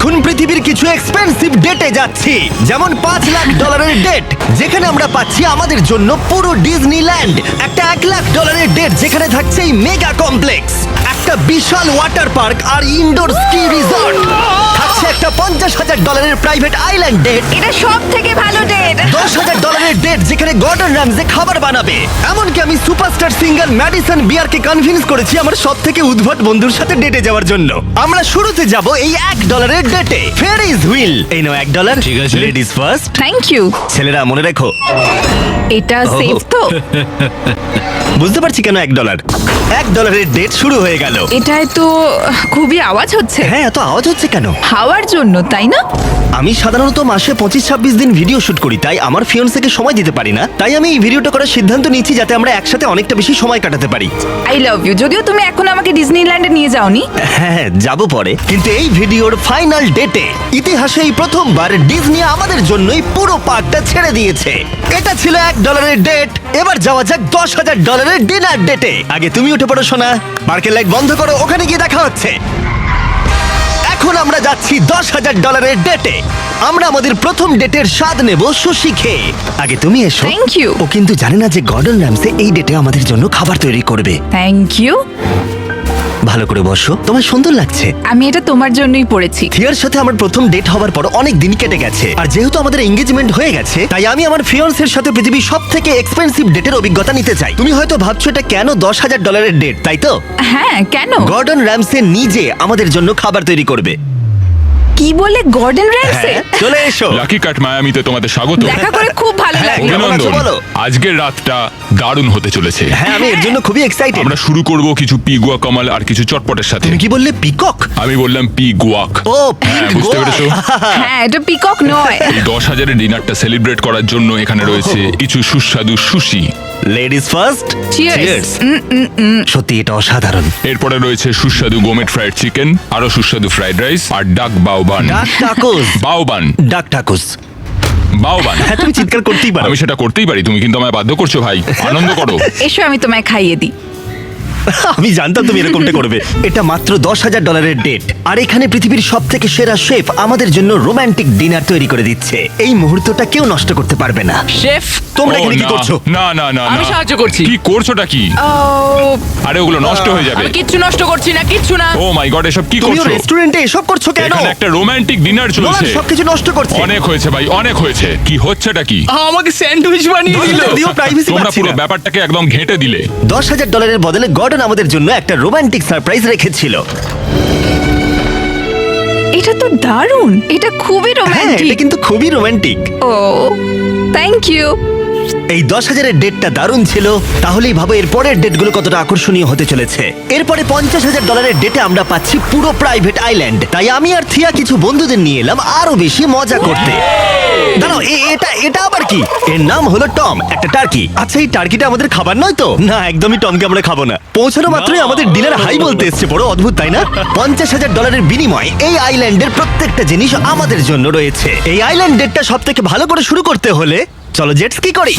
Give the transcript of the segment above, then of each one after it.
এখন পৃথিবীর কিছু এক্সপেন্সিভ ডেটে যাচ্ছি, যেমন $5 লাখ ডেট, যেখানে আমরা পাচ্ছি আমাদের জন্য পুরো ডিজনিল্যান্ড। একটা $1 লাখ ডেট, যেখানে থাকছে এই মেগা কমপ্লেক্স, একটা বিশাল ওয়াটার পার্ক আর ইনডোর স্কি রিসর্ট। থাকছে একটা $50,000 প্রাইভেট আইল্যান্ড ডেট, এটা সব থেকে ভালো ডেট। $10,000 ডেট, যেখানে গর্ডন র্যামজে খাবার বানাবে। এমনকি আমি সুপারস্টার সিঙ্গার ম্যাডিসন বিয়ারকে কনভিন্স করেছি আমার সব থেকে উদ্ভট বন্ধুর সাথে ডেটে যাওয়ার জন্য। আমরা শুরুতে যাব এই $1 ডেটে। ফেরিজ হুইল, এই নাও $1। ঠিক আছে। Ladies first. Thank you. ছেলেরা মনে রেখো, এটা সেফ তো? বুঝতে পারছি কেন $1 ডেট শুরু হয়ে গেল। এটায় তো খুবই আওয়াজ হচ্ছে। হ্যাঁ, এত আওয়াজ হচ্ছে কেন? হাওয়ার জন্য, তাই না? আমি সাধারণত মাসে 25-26 দিন ভিডিও শুট করি, তাই আমার ফিয়ন্সেকে সময় দিতে পারি না। তাই আমি এই ভিডিওটা করার সিদ্ধান্ত নিয়েছি যাতে আমরা একসাথে অনেকটা বেশি সময় কাটাতে পারি। I love you. যদিও তুমি এখন আমাকে ডিজনিল্যান্ডে নিয়ে যাওনি। হ্যাঁ, যাব পরে। কিন্তু এই ভিডিওর ফাইনাল ডেটে ইতিহাসে এই প্রথমবার ডিজনি আমাদের জন্যই পুরো পার্কটা ছেড়ে দিয়েছে। এটা ছিল $1 ডেট। এবার যাওয়া যাক $10,000 ডিনার ডেটে। আগে তুমি উঠে পড়ো সোনা, পার্কের লাইট বন্ধ করো, ওখানে গিয়ে দেখা হচ্ছে। এখন আমরা যাচ্ছি $10,000 ডেটে। আমরা আমাদের প্রথম ডেটের স্বাদ নেব সুশি খেয়ে। আগে তুমি এসো। Thank you. ও কিন্তু জানে না যে গর্ডন র্যামসে এই ডেটে আমাদের জন্য খাবার তৈরি করবে। Thank you. ভালো করে বসো, তোমার সুন্দর লাগছে। আমি এটা তোমার জন্যই পড়েছি। থিয়ার সাথে আমার প্রথম ডেট হওয়ার পর অনেক দিন কেটে গেছে, আর যেহেতু আমাদের এঙ্গেজমেন্ট হয়ে গেছে, তাই আমি আমার ফিয়ান্সের সাথে পৃথিবীর সব থেকে এক্সপেন্সিভ ডেটের অভিজ্ঞতা নিতে চাই। তুমি হয়তো ভাবছো এটা কেন $10,000 ডেট, তাই তো? হ্যাঁ, কেন? গর্ডন র্যামসে নিজে আমাদের জন্য খাবার তৈরি করবে। কি বলে, গর্ডন র্যামসে? হ্যাঁ, চলে এসো। লাকি কাট মায়ামিতে তোমাদের স্বাগত। দেখা করে খুব ভালো হ্যাঁ, লাগলো। কেমন আছো অভিনন্দন। বলো? আজকের রাতটা দারুণ হতে চলেছে। হ্যাঁ, আমি এর জন্য খুবই এক্সাইটেড। আমরা শুরু করব কিছু পিগুয়া কামাল আর কিছু চটপটের সাথে। তুমি কি বললে, পিকক? আমি বললাম পিগুয়াক। ও, হ্যাঁ, পিক বুঝতে পেরেছো? হ্যাঁ, এটা পিকক নয়। এই 10,000-এর ডিনারটা সেলিব্রেট করার জন্য এখানে রয়েছে কিছু সুস্বাদু সুশি। Ladies first. Cheers. সত্যি এটা অসাধারণ। এরপরে রয়েছে সুস্বাদু গোমেট ফ্রাইড চিকেন, আরো সুস্বাদু ফ্রাইড রাইস আর ডাক বাউবান। ডাক টাকুস। বাউবান। ডাক টাকুস। বাউবান। হ্যাঁ, তুমি চিৎকার করতেই পারো। আমি সেটা করতেই পারি, তুমি কিন্তু আমায় বাধ্য করছো ভাই। আনন্দ করো। এসো, আমি তোমায় খাইয়ে দিই। আমি জানতাম তুমি এরকমটা করবে। এটা মাত্র $10,000 ডেট, আর এখানে পৃথিবীর সব থেকে সেরা শেফ আমাদের জন্য রোমান্টিক ডিনার তৈরি করে দিচ্ছে। এই মুহূর্তটা কেউ নষ্ট করতে পারবে না। শেফ, তোমরা ও, এখানে কি না, করছো? না না না আমি না। সাহায্য করছি। কি করছোটা কি? ও, আরে ওগুলো নষ্ট হয়ে যাবে। আমি কিচ্ছু নষ্ট করছি না, কিচ্ছু না। ও মাই গড, এসব কি তুমিও করছো? রেস্টুরেন্টে এসব করছো কেন? এখানে একটা রোমান্টিক ডিনার নোলান চলছে। সবকিছু নষ্ট করছে। অনেক হয়েছে ভাই, অনেক হয়েছে। কি হচ্ছেটা কি? আমাকে স্যান্ডউইচ বানিয়ে দিল। যদিও প্রাইভেসি তোমরা পাচ্ছি পুরো না। ব্যাপারটাকে একদম ঘেঁটে দিলে। $10,000 বদলে গর্ডন আমাদের জন্য একটা রোমান্টিক সারপ্রাইজ রেখেছিল। এটা তো দারুণ। এটা খুবই হ্যাঁ, রোমান্টিক। এটা কিন্তু খুবই রোমান্টিক। O, thank you. এই 10,000-এর ডেটটা দারুণ ছিল। তাহলেই ভাবো এর পরের ডেটগুলো কতটা আকর্ষণীয় হতে চলেছে। এরপরে $50,000 ডেটে আমরা পাচ্ছি পুরো প্রাইভেট আইল্যান্ড। তাই আমি আর থিয়া কিছু বন্ধুদের নিয়ে এলাম আরো বেশি মজা করতে। দাঁড়াও, এটা আবার কি? এর নাম হলো টম, একটা টার্কি। আচ্ছা, এই টার্কিটা আমাদের খাবার নয় তো? না, একদমই টমকে আমরা খাবো না। পৌঁছানো মাত্রই আমাদের ডিনার হাই বলতে এসছে। বড় অদ্ভুত, তাই না? $50,000-এর বিনিময়ে এই আইল্যান্ডের প্রত্যেকটা জিনিস আমাদের জন্য রয়েছে। এই আইল্যান্ড ডেটটা সব থেকে ভালো করে শুরু করতে হলে চলো জেট স্কি করি।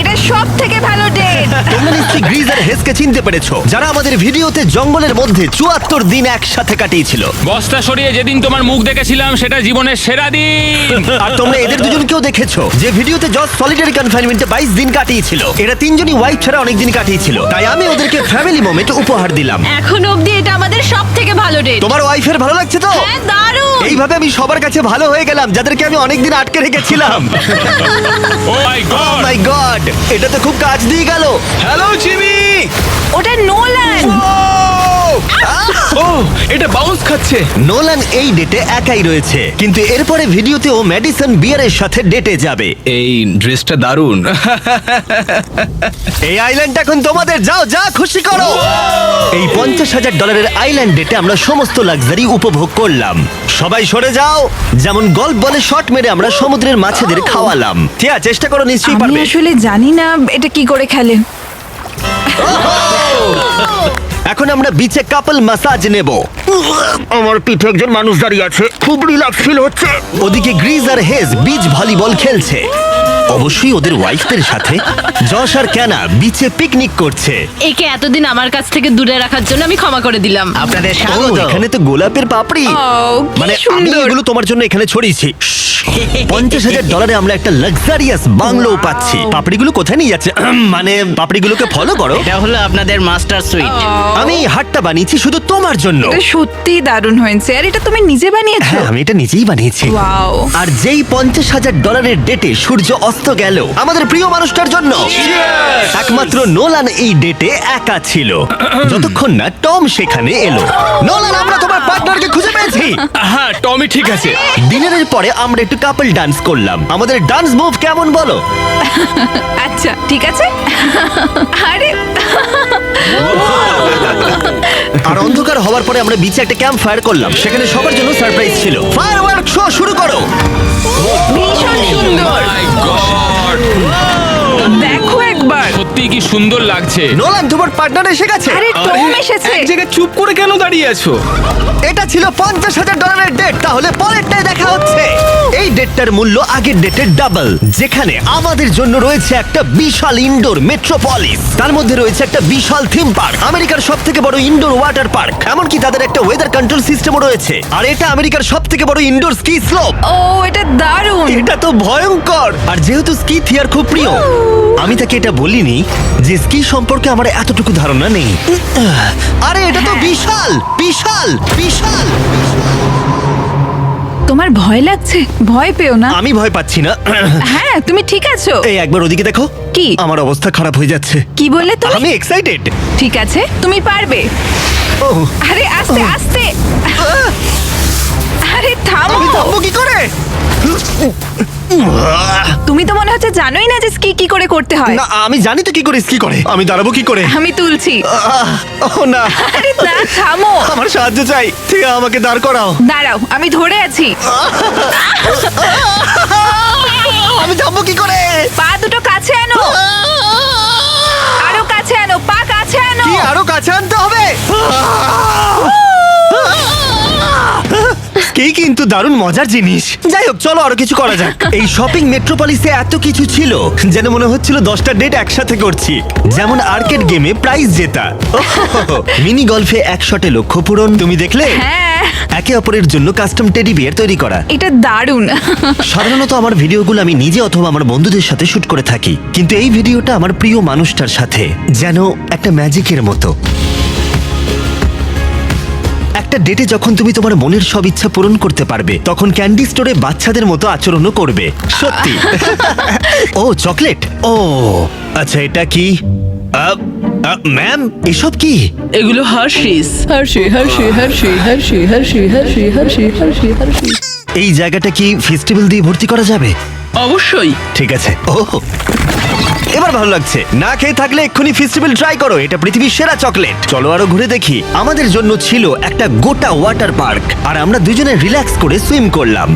এটা সব থেকে ভালো ডেট। তোমরা নিশ্চয়ই গ্রিজ আর হেসকে চিনতে পেরেছো, যারা আমাদের ভিডিওতে জঙ্গলের মধ্যে 74 দিন একসাথে কাটিয়েছিল। বস্তা সরিয়ে যেদিন তোমার মুখ দেখেছিলাম সেটা জীবনের সেরা দিন। আর তোমরা এদের দুজনকেও দেখেছো, যে ভিডিওতে জজ সলিটারি কনফাইনমেন্টে 22 দিন কাটিয়েছিল। এরা তিনজনই ওয়াইফ ছাড়া অনেক দিন কাটিয়েছিল, তাই আমি ওদেরকে ফ্যামিলি মোমেন্ট উপহার দিলাম। এখন অবধি এটা আমাদের সব থেকে ভালো ডেট। তোমার ওয়াইফের ভালো লাগছে তো? হ্যাঁ, দারুণ। এইভাবে আমি সবার কাছে ভালো হয়ে গেলাম, যাদেরকে আমি অনেকদিন আটকে রেখেছিলাম। ও মাই গড। মাই গড, এটা তো খুব কাজ দিয়ে গেল। Hello Jimmy. ওটা নোলান। ও, এটা বাউন্স খাচ্ছে। নোলান এই ডেটে একাই রয়েছে, কিন্তু এরপরে ভিডিওতে ও ম্যাডিসন বিয়ারের সাথে ডেটে যাবে। এই ড্রেসটা দারুণ। এই আইল্যান্ড এখন তোমাদের, যাও যা খুশি করো। এই $50,000-এর আইল্যান্ড ডেটে আমরা সমস্ত লাক্সারি উপভোগ করলাম। সবাই সরে যাও। যেমন গল্ফ বলে শট মেরে আমরা সমুদ্রের মাছেদের খাওয়ালাম। ঠিক আছে, চেষ্টা করো, নিশ্চয়ই আমি পারবে। আসলে জানি না এটা কি করে খেলে। এখন আমরা বিচে কাপল ম্যাসাজ নেব। আমার পিঠে একজন মানুষ দাঁড়িয়ে আছে, খুব রিল্যাক্স ফিল হচ্ছে। ওদিকে গ্রিজ আর হেজ বিচ ভলিবল খেলছে। অবশ্যই ওদের ওয়াইফদের সাথে। যশ আর ক্যানা বিচে পিকনিক করছে। একে এতদিন আমার কাছ থেকে দূরে রাখার জন্য আমি ক্ষমা করে দিলাম। আপনাদের ও, স্বাগত। এখানে তো গোলাপের পাপড়ি। ও, কি মানে আমি সুন্দর। এগুলো তোমার জন্য এখানে ছড়িয়েছি। $50,000 আমরা একটা লাক্সারিয়াস বাংলো পাচ্ছি। পাপড়িগুলো কোথায় নিয়ে যাচ্ছে? মানে পাপড়িগুলোকে ফলো করো। এটা হলো আপনাদের মাস্টার সুইট। আমি এই হাটটা বানিয়েছি শুধু তোমার জন্য। এটা সত্যি দারুণ হয়েছে। আর এটা তুমি নিজে বানিয়েছো? হ্যাঁ, আমি এটা নিজেই বানিয়েছি। ওয়াও। আর যেই $50,000 ডেটে সূর্য অস্ত গেল আমাদের প্রিয় মানুষটার জন্য, একমাত্র নোলান এই ডেটে একা ছিল, যতক্ষণ না টম সেখানে এলো। নোলান, আমরা তোমার পার্টনারকে খুঁজে পেয়েছি। হ্যাঁ টমি ঠিক আছে। ডিনারের পরে আমরা একটু কাপল ডান্স করলাম। আমাদের ডান্স মুভ কেমন বলো? আচ্ছা ঠিক আছে। আরে আর অন্ধকার হওয়ার পরে আমরা বিচে একটা ক্যাম্প ফায়ার করলাম। সেখানে সবার জন্য সারপ্রাইজ ছিল। ফায়ারওয়ার্ক শো শুরু করো। ভীষণ সুন্দর। My God! দেখো একবার। সত্যি কি সুন্দর লাগছে। নোলান, তোমার পার্টনার এসে গেছে। আরে টম এসেছে। এক জায়গায় চুপ করে কেন দাঁড়িয়ে আছো? এটা ছিল $50,000 ডেট। তাহলে পরেরটাই দেখা হচ্ছে। এই ডেটটার মূল্য আগের ডেটের ডাবল, যেখানে আমাদের জন্য রয়েছে একটা বিশাল ইনডোর মেট্রোপলিস। তার মধ্যে রয়েছে একটা বিশাল থিম পার্ক, আমেরিকার সবথেকে বড় ইনডোর ওয়াটার পার্ক। এমনকি তাদের একটা ওয়েদার কন্ট্রোল সিস্টেমও রয়েছে। আর এটা আমেরিকার সবথেকে বড় ইনডোর স্কি স্লোপ। ও এটা দারুণ। এটা তো ভয়ঙ্কর। আর যেহেতু স্কি থিয়ার খুব প্রিয়, আমি তাকে এটা বলিনি যে স্কি সম্পর্কে আমার এতটুকু ধারণা নেই। আরে এটা তো বিশাল বিশাল বিশাল। তোমার ভয় লাগছে? ভয় পেও না। আমি ভয় পাচ্ছি না। হ্যাঁ তুমি ঠিক আছো। এই একবার ওদিকে দেখো। কি? আমার অবস্থা খারাপ হয়ে যাচ্ছে। কি বললে তুমি? আমি এক্সাইটেড। ঠিক আছে তুমি পারবে। আরে আস্তে আস্তে। আরে থামো। আমি থামবো কি করে? তুমি তো মনে হচ্ছে জানোই না যে স্কি কি করে করতে হয়। না, আমি জানি তো কি করে স্কি করে। আমি দাঁড়াবো কি করে? আমি তুলছি। ও না, আরে না থামো। আমার সাহায্য চাই। ঠিক আছে, আমাকে দাঁড় করাও। দাঁড়াও আমি ধরে আছি। আমি থামবো কি করে? পা দুটো কাছে আনো। আরো কাছে আনো, পা কাছে আনো। কি আরো কাছে আনতে হবে? কি কিন্তু দারুণ মজার জিনিস। যাই হোক, চলো আরো কিছু করা যাক। এই শপিং মেট্রোপলিসে এত কিছু ছিল যেন মনে হচ্ছিল 10টা ডেট একসাথে করছি। যেমন আর্কেড গেমে প্রাইজ জেতা, মিনি গলফে এক শটে লক্ষ্য পূরণ। তুমি দেখলে? হ্যাঁ একে অপরের জন্য কাস্টম টেডি বিয়ার তৈরি করা। এটা দারুণ। সাধারণত আমার ভিডিওগুলো আমি নিজে অথবা আমার বন্ধুদের সাথে শুট করে থাকি, কিন্তু এই ভিডিওটা আমার প্রিয় মানুষটার সাথে, যেন একটা ম্যাজিকের মতো। একটা ডেটে যখন তুমি তোমার মনের সব ইচ্ছা পূরণ করতে পারবে, তখন ক্যান্ডি স্টোরে বাচ্চাদের মতো আচরণও করবে। সত্যি। ও চকলেট। ও আচ্ছা, এটা কি? ম্যাম, এসব কি? এগুলো Hershey's. Hershey Hershey Hershey Hershey Hershey Hershey Hershey Hershey Hershey. এই জায়গাটা কি ফেস্টিভ্যাল দিয়ে ভর্তি করা যাবে? অবশ্যই। ঠিক আছে। ও এবার ভালো লাগছে। না খেয়ে থাকলে এক্ষুনি ফেস্টিভ্যাল ট্রাই করো। এটা পৃথিবীর সেরা চকলেট। চলো আরো ঘুরে দেখি। আমাদের জন্য ছিল একটা গোটা ওয়াটার পার্ক, আর আমরা দুজনে রিল্যাক্স করে সুইম করলাম।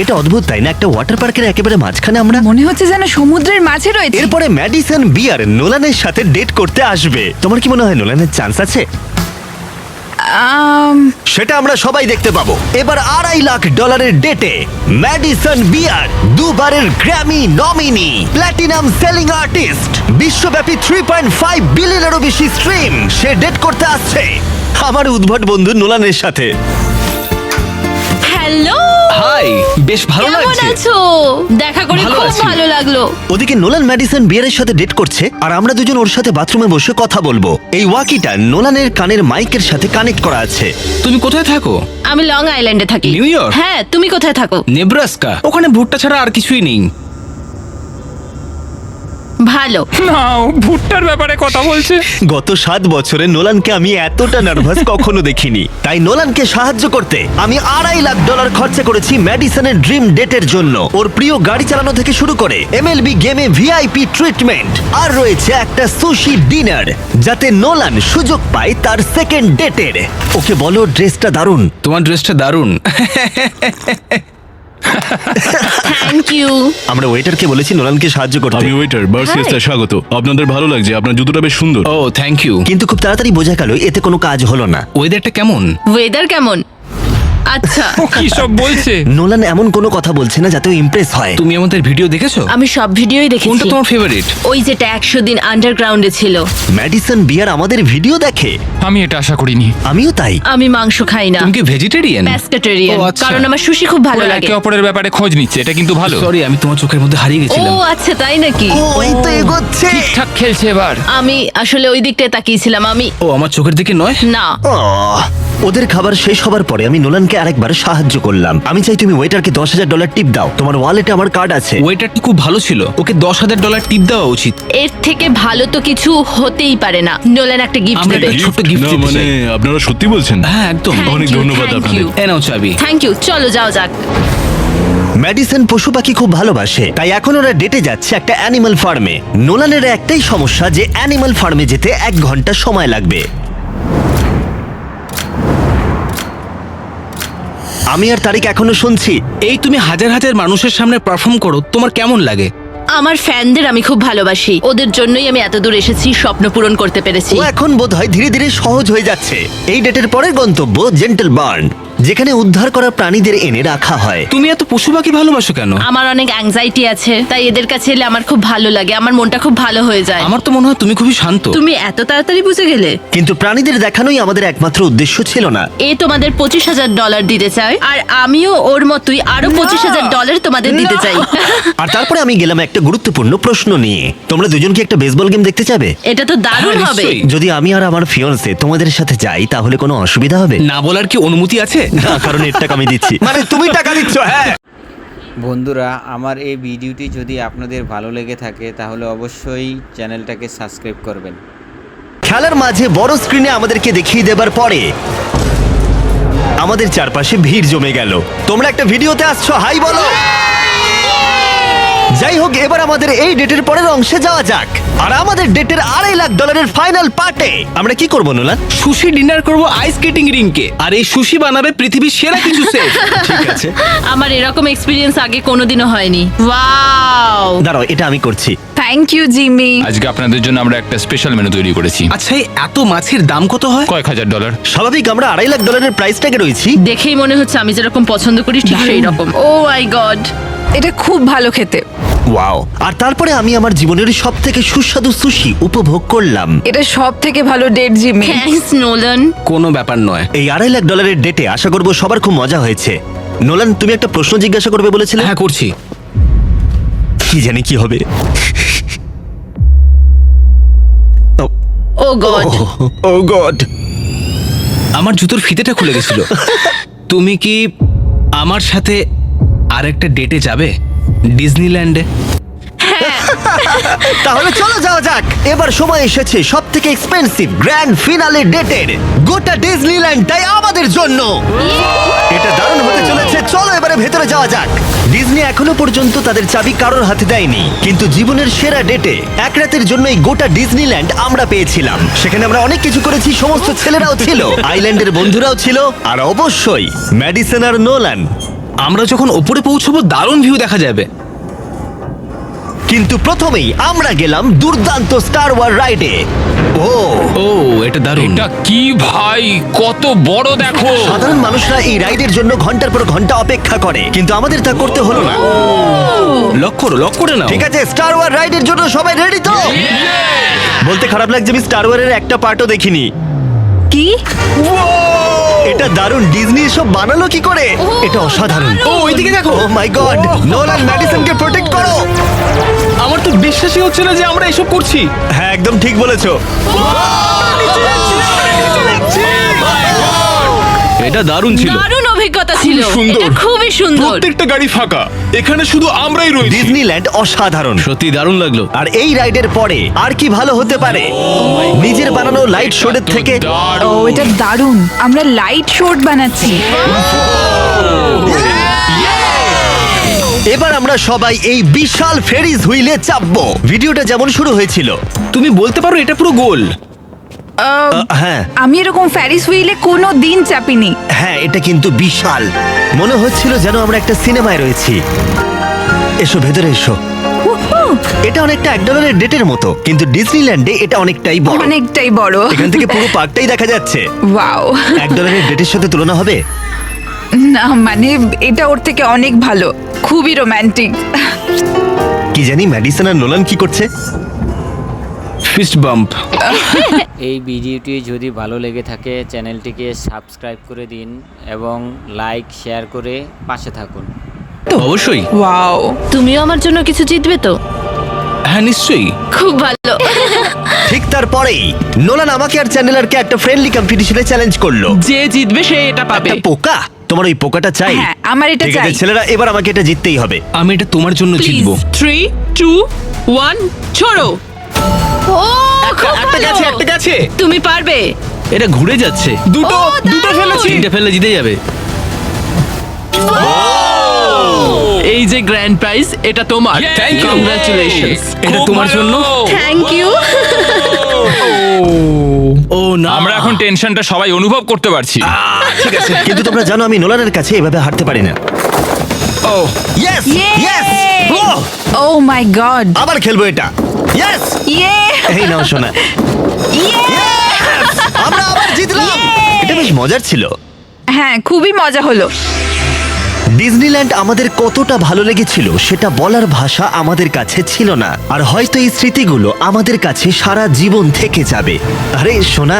এটা অদ্ভুত তাই না? একটা ওয়াটার পার্কের একেবারে মাঝখানে আমরা। মনে হচ্ছে যেন সমুদ্রের মাঝে রয়েছে। এরপরে ম্যাডিসন বিয়ার নোলানের সাথে ডেট করতে আসবে। তোমার কি মনে হয় নোলানের চান্স আছে? সেটা আমরা সবাই দেখতে পাবো। এবার $2.5 লাখ ডেটে ম্যাডিসন বিয়ার, দুবারের Grammy nominee, platinum selling artist, বিশ্বব্যাপী 3.5 বিলিয়নেরও বেশি স্ট্রিম, সে ডেট করতে আসছে আমার উদ্ভট বন্ধু নোলানের সাথে। হ্যালো, হাই, বেশ ভালো কেমন লাগছে। আছো? দেখা করে ভালো খুব আছি। ভালো লাগলো। ওদিকে নোলান ম্যাডিসন বিয়ারের সাথে ডেট করছে, আর আমরা দুজন ওর সাথে বাথরুমে বসে কথা বলবো। এই ওয়াকিটা নোলানের কানের মাইকের সাথে কানেক্ট করা আছে। তুমি কোথায় থাকো? আমি লং আইল্যান্ডে থাকি। New York? হ্যাঁ, তুমি কোথায় থাকো? নেব্রাস্কা। ওখানে ভুট্টা ছাড়া আর কিছুই নেই। ভালো। না, ও ভুট্টার ব্যাপারে কথা বলছে। গত 7 বছরে নোলানকে আমি এতটা নার্ভাস কখনো দেখিনি। তাই নোলানকে সাহায্য করতে আমি $2.5 লাখ খরচা করেছি ম্যাডিসনের ড্রিম ডেটের জন্য। ওর প্রিয় গাড়ি চালানো থেকে শুরু করে MLB গেমে ভিআইপি ট্রিটমেন্ট, আর রয়েছে একটা সুশি ডিনার, যাতে নোলান সুযোগ পায় তার সেকেন্ড ডেটের। ওকে বলো ড্রেসটা দারুণ। তোমার ড্রেসটা দারুণ। Thank you. আমরা ওয়েটারকে বলেছি নোলানকে সাহায্য করতে, আমি ওয়েটার বার্সিয়াসটা স্বাগত। আপনাদের ভালো লাগছে, আপনার জুতোটা বেশ সুন্দর। ও থ্যাংক ইউ। কিন্তু খুব তাড়াতাড়ি বোঝা গেল এতে কোনো কাজ হলো না। ওয়েদারটা কেমন? ওয়েদার কেমন? আচ্ছা ও কি সব বলছে? নোলান এমন কোনো কথা বলছে না যাতে ইমপ্রেস হয়। তুমি আমাদের ভিডিও দেখেছো? আমি সব ভিডিওই কোনটা দেখেছি। তোমার ফেভারিট? ওই যেটা 100 দিন আন্ডারগ্রাউন্ডে ছিল। ম্যাডিসন বিয়ার আমাদের ভিডিও দেখে। আমি এটা আশা করিনি। আমিও তাই। আমি মাংস খাই না, তুমি কি ভেজিটেরিয়ান? প্যাস্কেটেরিয়ান, ও, আচ্ছা। কারণ আমার সুশি খুব ভালো ওরা লাগে। একে অপরের ব্যাপারে খোঁজ নিচ্ছে, এটা কিন্তু ভালো। সরি, আমি তোমার চোখের মধ্যে হারিয়ে ও গেছিলাম। আচ্ছা, তাই নাকি? ও এই তো এগোচ্ছে। ঠিকঠাক খেলছে এবার। আমি আসলে ওই দিকটায় তাকিয়েছিলাম। আমি ও আমার চোখের দিকে নয়। না, আহ, ওদের খাবার শেষ হবার পরে আমি নোলানকে আরেকবার সাহায্য করলাম। আমি চাই তুমি ওয়েটারকে $10,000 টিপ দাও। তোমার ওয়ালেটে আমার কার্ড আছে। ওয়েটারটা খুব ভালো ছিল, ওকে $10,000 টিপ দেওয়া উচিত। এর থেকে ভালো তো কিছু হতেই পারে না। নোলান একটা গিফট আমরা দেবে। একটা ছোট্ট গিফট না দিতে মানে চাই। আপনারা সত্যি বলছেন? হ্যাঁ একদম। অনেক ধন্যবাদ আপনাদের। এ নাও চাবি। Thank you. চলো যাও যাক। ম্যাডিসন পশু পাখি খুব ভালোবাসে, তাই এখন ওরা ডেটে যাচ্ছে একটা অ্যানিমাল ফার্মে। নোলানের একটাই সমস্যা যে অ্যানিমাল ফার্মে যেতে 1 ঘন্টা সময় লাগবে। আমি আর তারিক এখনো শুনছি। এই তুমি হাজার হাজার মানুষের সামনে পারফর্ম করো, তোমার কেমন লাগে? আমার ফ্যানদের আমি খুব ভালোবাসি, ওদের জন্যই আমি এত দূর এসেছি, স্বপ্ন পূরণ করতে পেরেছি। ও এখন বোধহয় ধীরে ধীরে সহজ হয়ে যাচ্ছে। এই ডেটের পরের গন্তব্য জেন্টল বার্ন, যেখানে উদ্ধার করা প্রাণীদের এনে রাখা হয়। তুমি এত পশু পাখি ভালোবাসো কেন? আমার অনেক অ্যাংজাইটি আছে, তাই এদের কাছে এলে আমার খুব ভালো লাগে, আমার মনটা খুব ভালো হয়ে যায়। আমার তো মনে হয় তুমি খুবই শান্ত। তুমি এত তাড়াতাড়ি বুঝে গেলে? কিন্তু প্রাণীদের দেখানোই আমাদের একমাত্র উদ্দেশ্য ছিল না। এ তোমাদের $25,000 দিতে চায়, আর আমিও ওর মতোই আরো $25,000 তোমাদের দিতে চাই। আর তারপরে আমি গেলাম একটা গুরুত্বপূর্ণ প্রশ্ন নিয়ে। তোমরা দুজন কি একটা বেসবল গেম দেখতে চাবে? এটা তো দারুণ হ্যাঁ, হবে। নিশ্চয়ই। যদি আমি আর আমার ফিয়ন্সে তোমাদের সাথে যাই তাহলে কোনো অসুবিধা হবে? না বলার কি অনুমতি আছে? না, কারণ এর টাকা আমি দিচ্ছি। মানে তুমি টাকা দিচ্ছ? হ্যাঁ। বন্ধুরা, আমার এই ভিডিওটি যদি আপনাদের ভালো লেগে থাকে তাহলে অবশ্যই চ্যানেলটাকে সাবস্ক্রাইব করবেন। খেলার মাঝে বড় স্ক্রিনে আমাদেরকে দেখিয়ে দেবার পরে আমাদের চারপাশে ভিড় জমে গেল। তোমরা একটা ভিডিওতে আসছো, হাই বলো। যাই হোক, এবার আমাদের এই ডেটের পরের অংশে যাওয়া যাক। আর আমাদের ডেটের $2.5 ফাইনাল পার্টে আমরা কি করবো নোলান? সুশি ডিনার করব আইস স্কেটিং রিংকে, আর এই সুশি বানাবে পৃথিবীর সেরা কিছু সেফ। ঠিক আছে, আমার এরকম এক্সপিরিয়েন্স আগে কোনোদিনও হয়নি। ওয়াও! দাঁড়াও, এটা আমি করছি। Thank you Jimmy. আজকে আপনাদের জন্য আমরা একটা স্পেশাল মেনু তৈরি করেছি। আচ্ছা, এই এত মাছের দাম কত হয়? কয়েক হাজার ডলার। স্বাভাবিক, আমরা $2.5 প্রাইস ট্যাগে রয়েছি। দেখেই মনে হচ্ছে আমি যেরকম পছন্দ করি ঠিক সেই রকম। ও মাই গড! এটা খুব ভালো খেতে। ওয়াও! আর তারপরে আমি আমার জীবনের সবথেকে সুস্বাদু সুশি উপভোগ করলাম। এটা সব থেকে ভালো ডেট জিমি। Thanks Nolan. কোনো ব্যাপার নয়। এই $2.5 ডেটে আশা করবো সবার খুব মজা হয়েছে। নোলান, তুমি একটা প্রশ্ন জিজ্ঞাসা করবে বলেছিলে? হ্যাঁ করছি। কি জানি কি হবে। ও গড! ও গড! আমার জুতোর ফিতেটা খুলে গেছিল। তুমি কি আমার সাথে আরেকটা ডেটে যাবে ডিজনিল্যান্ডে? তাহলে চলো যাওয়া যাক। এবার সময় এসেছে সব থেকে এক্সপেন্সিভ গ্র্যান্ড ফিনালে ডেটের। গোটা ডিজনিল্যান্ডটাই আমাদের জন্য। এটা দারুণ হতে চলেছে। চলো এবারে ভেতরে যাওয়া যাক। ডিজনি এখনো পর্যন্ত তাদের চাবি কারোর হাতে দেয়নি, কিন্তু জীবনের সেরা ডেটে এক রাতের জন্য এই গোটা ডিজনিল্যান্ড আমরা পেয়েছিলাম। সেখানে আমরা অনেক কিছু করেছি, সমস্ত ছেলেরাও ছিল, আইল্যান্ডের বন্ধুরাও ছিল, আর অবশ্যই ম্যাডিসন আর নোলান। আমরা যখন ওপরে পৌঁছবো দারুণ ভিউ দেখা যাবে। কিন্তু প্রথমেই আমরা গেলাম দুর্দান্ত স্টার ওয়ার রাইডে। ও ও, এটা দারুণ। এটা কি ভাই, কত বড় দেখো। সাধারণ মানুষরা এই রাইডের জন্য ঘন্টার পর ঘন্টা অপেক্ষা করে, কিন্তু আমাদের তা করতে হলো না। লক করে নাও। ঠিক আছে, স্টার ওয়ার রাইডের জন্য সবাই রেডি তো? বলতে খারাপ লাগছে, আমি স্টার ওয়ারের একটা পার্টও দেখিনি। কি? এটা দারুণ। ডিজনি এসব বানালো কি করে? এটা অসাধারণ। ও ওইদিকে দেখো। ও মাই গড! নোলান, ম্যাডিসনকে প্রোটেক্ট করো। আমার তো বিশ্বাসই হচ্ছে না যে আমরা এসব করছি। হ্যাঁ, একদম ঠিক বলেছো। এটা দারুণ ছিল। দারুণ অভিজ্ঞতা ছিল। সুন্দর। এটা খুবই সুন্দর। প্রত্যেকটা গাড়ি ফাঁকা, এখানে শুধু আমরাই রয়েছি। ডিজনিল্যান্ড অসাধারণ। সত্যি দারুণ লাগলো। আর এই রাইডের পরে আর কি ভালো হতে পারে নিজের বানানো লাইট শোডের থেকে? ও এটা দারুণ। আমরা লাইট শোট বানাচ্ছি। এবার আমরা সবাই এই বিশাল ফেরিজ হুইলে চাপবো। ভিডিওটা যেমন শুরু হয়েছিল। তুমি বলতে পারো এটা পুরো গোল। হ্যাঁ আমি এরকম ফ্যারিস হুইলে কোনো দিন চাপিনি। হ্যাঁ, এটা কিন্তু বিশাল। মনে হচ্ছিল যেন আমরা একটা সিনেমায় রয়েছি। এসো ভেতরে এসো। এটা অনেকটা $1 ডেটের মতো, কিন্তু ডিজনিল্যান্ডে এটা অনেকটাই বড়। অনেকটাই বড়। এখান থেকে পুরো পার্কটাই দেখা যাচ্ছে। ওয়াও! $1 ডেটের সাথে তুলনা হবে? না মানে এটা ওর থেকে অনেক ভালো, খুবই রোমান্টিক। কি জানি ম্যাডিসন আর নোলান কি করছে। Fist bump. এই ভিডিওটি যদি ভালো লেগে থাকে চ্যানেলটিকে সাবস্ক্রাইব করে দিন এবং লাইক শেয়ার করে পাশে থাকুন। অবশ্যই। ওয়াও, তুমিও আমার জন্য কিছু জিতবে তো? হ্যাঁ নিশ্চয়ই। খুব ভালো। ঠিক তারপরেই নোলান আমাকে আর চ্যানেলারকে একটা ফ্রেন্ডলি কম্পিটিশনে চ্যালেঞ্জ করলো। যে জিতবে সে এটা পাবে। একটা পোকা? তোমার ওই পোকাটা চাই? হ্যাঁ, আমার এটা ঠিক আছে চাই। ছেলেরা, এবার আমাকে এটা জিততেই হবে। আমি এটা তোমার জন্য জিতবো। 3, 2, 1 ছোড়ো। ও খুব একটা ভালো। গেছে, একটা গেছে। তুমি পারবে। এটা ঘুরে যাচ্ছে। দুটো দুটো ফেলেছি। তিনটে ফেললে জিতে যাবে। এই যে গ্র্যান্ড প্রাইজ, এটা তোমার। Thank you. কংগ্রাচুলেশনস। এটা খুব তোমার ভালো। জন্য। Thank you. ও না, আমরা এখন টেনশনটা সবাই অনুভব করতে পারছি। ঠিক আছে, কিন্তু তোমরা জানো আমি নোলানের কাছে এভাবে হারতে পারি না। ও yes yes, O my god, আবার খেলবো এটা। ইয়েস, ইয়ে এই নাও শোনা। Yes! আমরা আবার জিতলাম। এটা বেশ মজার ছিল। হ্যাঁ, খুবই মজা হলো। ডিজনিল্যান্ড আমাদের কতটা ভালো লেগেছিল সেটা বলার ভাষা আমাদের কাছে ছিল না, আর হয়তো এই স্মৃতিগুলো আমাদের কাছে সারা জীবন থেকে যাবে। আরে সোনা,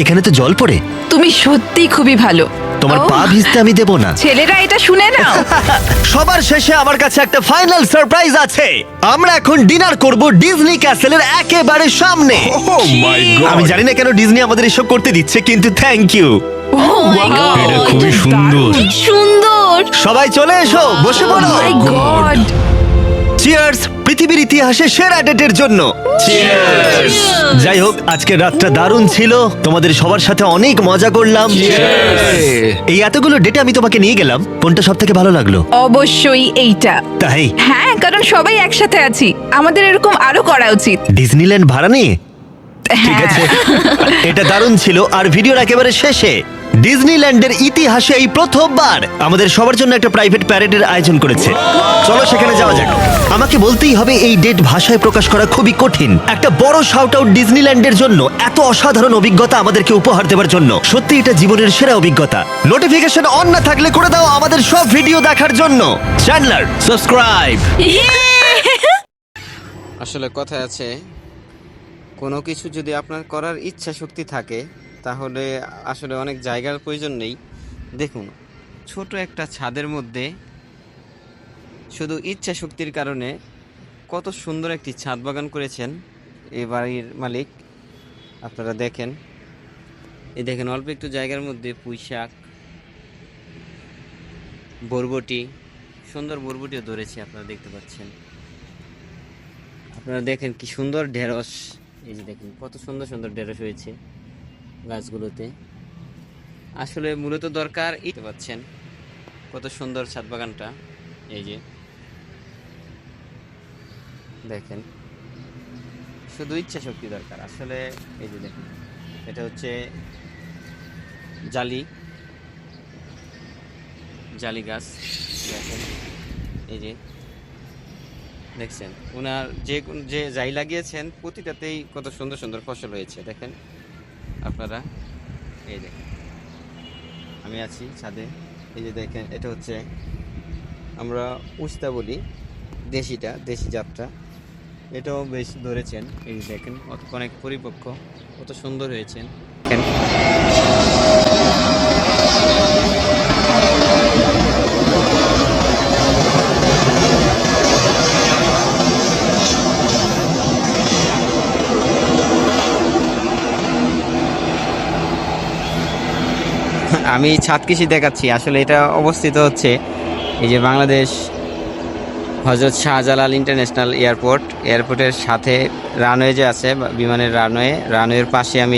এখানে তো জল পড়ে। তুমি সত্যি খুবই ভালো। তোমার ও, পা ভিজতে আমি দেব না। ছেলেরা এটা শুনে নাও। সবার শেষে আমার কাছে একটা ফাইনাল সারপ্রাইজ আছে। আমরা এখন ডিনার করব ডিজনি ক্যাসেলের একেবারে সামনে। আমি জানি না কেন ডিজনি আমাদের এসব করতে দিচ্ছে, কিন্তু thank you. Oh my God, এটা খুবই সুন্দর। কি সুন্দর। সবাই চলে এসো, বসে পড়ো। মাই গড। চিয়ার্স পৃথিবীর ইতিহাসে সেরা ডেটের জন্য। যাই হোক, আজকের রাতটা দারুণ ছিল। তোমাদের সবার সাথে অনেক মজা করলাম। এই এতগুলো ডেটে আমি তোমাকে নিয়ে গেলাম, কোনটা সব থেকে ভালো লাগলো? অবশ্যই এইটা। তাই হ্যাঁ, কারণ সবাই একসাথে আছি, আমাদের এরকম আরো করা উচিত। ডিজনিল্যান্ড ভাড়া নিয়ে? ঠিক হ্যাঁ। আছে, এটা দারুণ ছিল। আর ভিডিওর একেবারে শেষে ডিজনিল্যান্ডের ইতিহাসে এই প্রথমবার আমাদের সবার জন্য একটা প্রাইভেট প্যারেডের আয়োজন করেছে। চলো সেখানে যাওয়া যাক। আমাকে বলতেই হবে এই ডেট ভাষায় প্রকাশ করা খুবই কঠিন। একটা বড় শাউট আউট ডিজনিল্যান্ডের জন্য, এত অসাধারণ অভিজ্ঞতা আমাদেরকে উপহার দেওয়ার জন্য। সত্যি এটা জীবনের সেরা অভিজ্ঞতা। নোটিফিকেশন অন না থাকলে করে দাও আমাদের সব ভিডিও দেখার জন্য। চ্যানেলার সাবস্ক্রাইব। আসলে কথা আছে, কোনো কিছু যদি আপনার করার ইচ্ছা শক্তি থাকে তাহলে আসলে অনেক জায়গার প্রয়োজন নেই। দেখুন, ছোট একটা ছাদের মধ্যে শুধু ইচ্ছা শক্তির কারণে কত সুন্দর একটি ছাদ বাগান করেছেন এই বাড়ির মালিক। আপনারা দেখেন, এই দেখেন অল্প একটু জায়গার মধ্যে পুঁই শাক, বরবটি, সুন্দর বরবটিও ধরেছে আপনারা দেখতে পাচ্ছেন। আপনারা দেখেন কি সুন্দর ঢেঁড়স, এই যে দেখেন কত সুন্দর সুন্দর ঢেঁড়স হয়েছে গাছগুলোতে। আসলে মূলত দরকার, দেখতে পাচ্ছেন কত সুন্দর ছাদ বাগানটা। এই যে দেখেন, শুধু ইচ্ছা শক্তি দরকার আসলে। এই যে দেখেন, এটা হচ্ছে জালি গাছ। দেখেন, এই যে দেখছেন ওনার যে যাই লাগিয়েছেন প্রতিটাতেই কত সুন্দর সুন্দর ফসল হয়েছে। দেখেন আপনারা, এই দেখেন আমি আছি ছাদে। এই যে দেখেন, এটা হচ্ছে আমরা উস্তা বলি, দেশি জাতটা, এটাও বেশ ধরেছেন। এই যে দেখেন অনেক পরিপক্ক, কত সুন্দর হয়েছেন। আমি ছাদ কৃষি দেখাচ্ছি। আসলে এটা অবস্থিত হচ্ছে এই যে বাংলাদেশ হজরত শাহজালাল ইন্টারন্যাশনাল এয়ারপোর্টের সাথে রানওয়ে যে আছে, বিমানের রানওয়ের পাশে আমি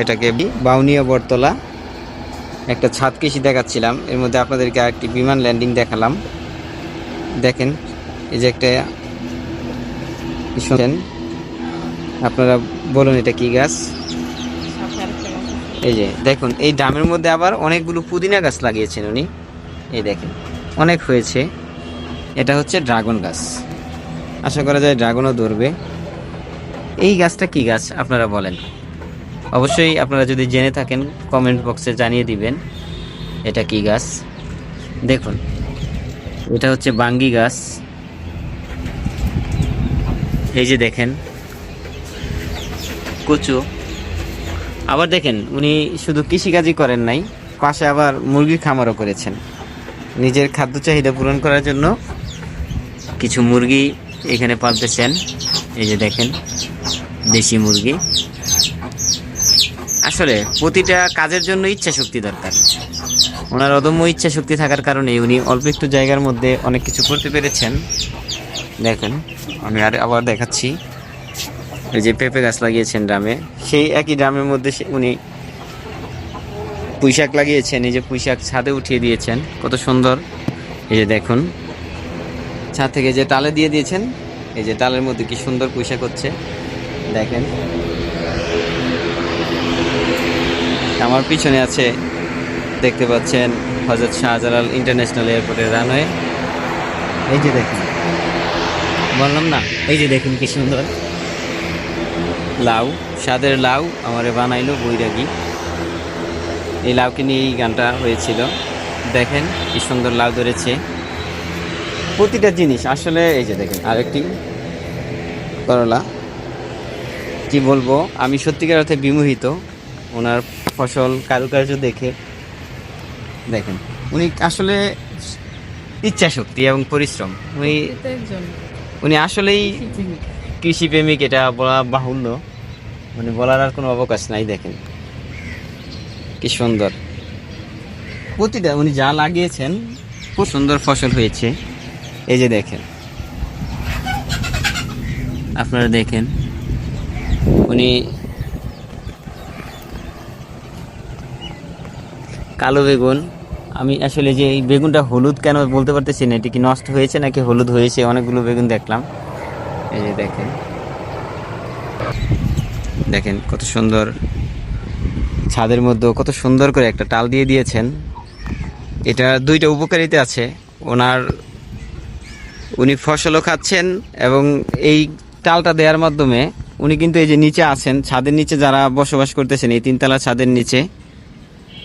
এটাকে বাউনিয়া বটতলা একটা ছাদ কৃষি দেখাচ্ছিলাম। এর মধ্যে আপনাদেরকে একটি বিমান ল্যান্ডিং দেখালাম। দেখেন, এই যে একটা শুনছেন, আপনারা বলুন এটা কি গাছ? এই যে দেখুন, এই ড্রামের মধ্যে আবার অনেকগুলো পুদিনা গাছ লাগিয়েছেন উনি। এই দেখেন অনেক হয়েছে। এটা হচ্ছে ড্রাগন গাছ, আশা করা যায় ড্রাগনও ধরবে। এই গাছটা কি গাছ আপনারা বলেন? অবশ্যই আপনারা যদি জেনে থাকেন কমেন্ট বক্সে জানিয়ে দিবেন এটা কি গাছ। দেখুন, এটা হচ্ছে বাঙ্গি গাছ। এই যে দেখেন কচু। আবার দেখেন উনি শুধু কৃষিকাজই করেন নাই, পাশে আবার মুরগির খামারও করেছেন। নিজের খাদ্য চাহিদা পূরণ করার জন্য কিছু মুরগি এখানে পালতেছেন। এই যে দেখেন দেশি মুরগি। আসলে প্রতিটা কাজের জন্য ইচ্ছা শক্তি দরকার। ওনার অদম্য ইচ্ছা শক্তি থাকার কারণে উনি অল্প একটু জায়গার মধ্যে অনেক কিছু করতে পেরেছেন। দেখেন আমি আবার দেখাচ্ছি, এই যে পেঁপে গাছ লাগিয়েছেন ড্রামে, সেই একই ড্রামের মধ্যে উনি পুঁইশাক লাগিয়েছেন। এই যে পুঁইশাক ছাদে উঠিয়ে দিয়েছেন, কত সুন্দর। এই যে দেখুন ছাদ থেকে যে টালে দিয়ে দিয়েছেন, এই যে টালের মধ্যে কি সুন্দর পুঁইশাক হচ্ছে দেখেন। আমার পিছনে আছে, দেখতে পাচ্ছেন হযরত শাহজালাল ইন্টারন্যাশনাল এয়ারপোর্টের রানওয়ে। এই যে দেখেন, বললাম না, এই যে দেখুন কি সুন্দর লাউ, স্বাদের লাউ আমারে বানাইলো বৈরাগী। এই লাউকে নিয়ে এই গানটা হয়েছিল। দেখেন কি সুন্দর লাউ ধরেছে। প্রতিটা জিনিস আসলে এই যে দেখেন, আরেকটি করলা। কি বলবো, আমি সত্যিকার অর্থে বিমোহিত ওনার ফসল কারুকার্য দেখে। দেখেন উনি আসলে ইচ্ছা শক্তি এবং পরিশ্রম, উনি আসলেই কৃষিপ্রেমিক, এটা বলা বাহুল্য, মানে বলার আর কোনো অবকাশ নাই। দেখেন কি সুন্দর, প্রতিটা উনি যা লাগিয়েছেন খুব সুন্দর ফসল হয়েছে। এই যে দেখেন, আপনারা দেখেন উনি কালো বেগুন। আমি আসলে যে এই বেগুনটা হলুদ কেন বলতে পারতেছি না, এটি কি নষ্ট হয়েছে নাকি হলুদ হয়েছে, অনেকগুলো বেগুন দেখলাম। এই যে দেখেন, দেখেন কত সুন্দর, ছাদের মধ্যে কত সুন্দর করে একটা টাল দিয়ে দিয়েছেন। এটা দুইটা উপকারিতা আছে ওনার, উনি ফসলও খাচ্ছেন এবং এই টালটা দেওয়ার মাধ্যমে উনি কিন্তু এই যে নিচে আছেন, ছাদের নিচে যারা বসবাস করতেছেন এই তিনতলা ছাদের নিচে,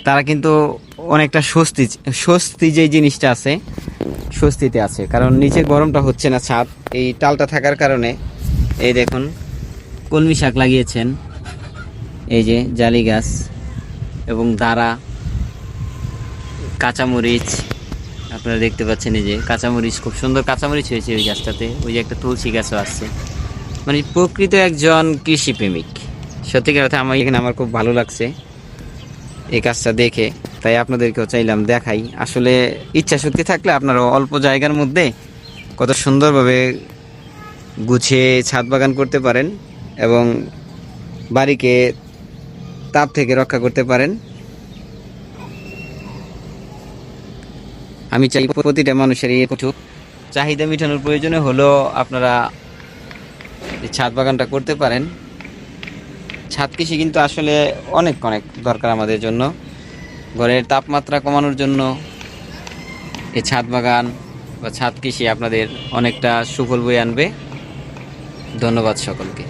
তারা কিন্তু অনেকটা স্বস্তি যে জিনিসটা আছে, স্বস্তিতে আছে, কারণ নিচে গরমটা হচ্ছে না ছাদ এই টালটা থাকার কারণে। এই দেখুন কলমি শাক লাগিয়েছেন, এই যে জালি গাছ এবং দাঁড়া, কাঁচামরিচ আপনারা দেখতে পাচ্ছেন। এই যে কাঁচামরিচ, খুব সুন্দর কাঁচামরিচ হয়েছে ওই গাছটাতে। ওই যে একটা তুলসী গাছও আছে। মানে প্রকৃত একজন কৃষিপ্রেমিক। সত্যিকার কথা আমার খুব ভালো লাগছে এই কাজটা দেখে, তাই আপনাদেরকেও চাইলাম দেখাই। আসলে ইচ্ছা শক্তি থাকলে আপনারা অল্প জায়গার মধ্যে কত সুন্দরভাবে গুছিয়ে ছাদ বাগান করতে পারেন এবং বাড়িকে তাপ থেকে রক্ষা করতে পারেন। আমি চাই প্রতিটা মানুষের এই একটু চাহিদা মেটানোর প্রয়োজনে হলেও আপনারা ছাদ বাগানটা করতে পারেন। ছাদ কৃষি কিন্তু আসলে অনেক দরকার আমাদের জন্য। ঘরের তাপমাত্রা কমানোর জন্য এই ছাদ বাগান বা ছাদ কৃষি আপনাদের অনেকটা সুফল বয়ে আনবে। ধন্যবাদ সকলকে।